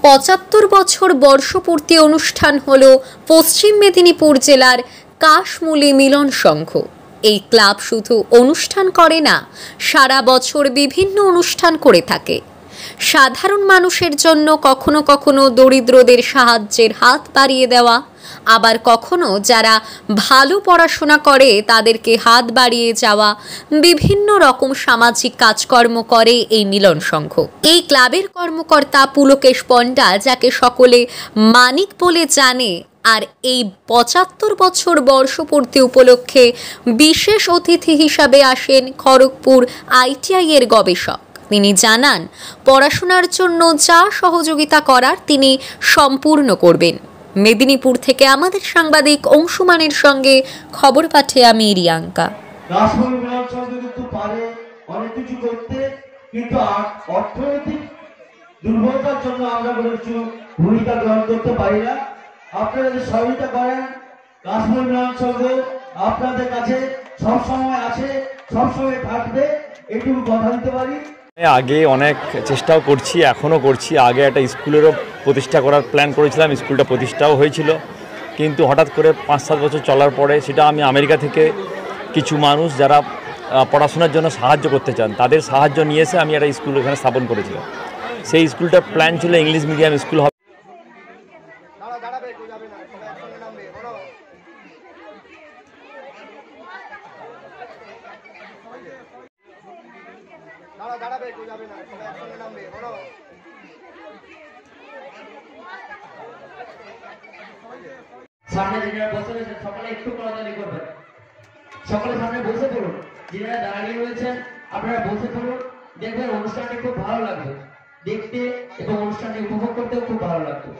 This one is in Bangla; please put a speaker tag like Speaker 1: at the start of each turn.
Speaker 1: 75 বছর বর্ষপূর্তি অনুষ্ঠান হলো পশ্চিম মেদিনীপুর জেলার কাশমূলী মিলন সংঘ। এই ক্লাব শুধু অনুষ্ঠান করে না, সারা বছর বিভিন্ন অনুষ্ঠান করে থাকে। সাধারণ মানুষের জন্য কখনো কখনো দরিদ্রদের সাহায্যের হাত বাড়িয়ে দেওয়া, আবার কখনো যারা ভালো পড়াশোনা করে তাদেরকে হাত বাড়িয়ে যাওয়া, বিভিন্ন রকম সামাজিক কাজকর্ম করে এই মিলন সংঘ। এই ক্লাবের কর্মকর্তা পুলকেশ পণ্ডা, যাকে সকলে মানিক বলে জানে, আর এই 75 বছর বর্ষপূর্তি উপলক্ষে বিশেষ অতিথি হিসাবে আসেন খড়গপুর ITI এর গবেষক। তিনি জানান, পড়াশোনার জন্য যা সহযোগিতা করার তিনি সম্পূর্ণ করবেন। মেদিনীপুর থেকে আমাদের সাংবাদিক অংশুমানের সঙ্গে খবর পাঠে আমি রিয়াঙ্কা।
Speaker 2: অনেক কিছু করতে, কিন্তু অর্থনৈতিক দুর্বলতার জন্য আমরা কিছু ভূমিকা গ্রহণ করতে পারি না। আপনারা যে সহযোগিতা করেন, কাশ্মীর মিলন সংঘ আপনাদের কাছে সবসময় আছে, সবসময় থাকবে, এটুকু কথা দিতে পারি।
Speaker 3: আগে অনেক চেষ্টাও করছি, এখনও করছি। আগে একটা স্কুলেরও প্রতিষ্ঠা করার প্ল্যান করেছিলাম, স্কুলটা প্রতিষ্ঠাও হয়েছিল, কিন্তু হঠাৎ করে 5-7 বছর চলার পরে সেটা আমি আমেরিকা থেকে কিছু মানুষ যারা পড়াশোনার জন্য সাহায্য করতে চান, তাদের সাহায্য নিয়ে এসে আমি একটা স্কুল এখানে স্থাপন করেছিলাম। সেই স্কুলটার প্ল্যান ছিল ইংলিশ মিডিয়াম স্কুল হবে।
Speaker 2: সামনে যারা বসে রয়েছেন সকলে একটু কোলাকুলি করবেন, সকলে সামনে বসে পড়ুন। যারা দাঁড়িয়ে রয়েছেন আপনারা বসে পড়ুন, দেখবেন অনুষ্ঠানটি খুব ভালো লাগবে দেখতে এবং অনুষ্ঠানটি উপভোগ করতেও খুব ভালো লাগবে।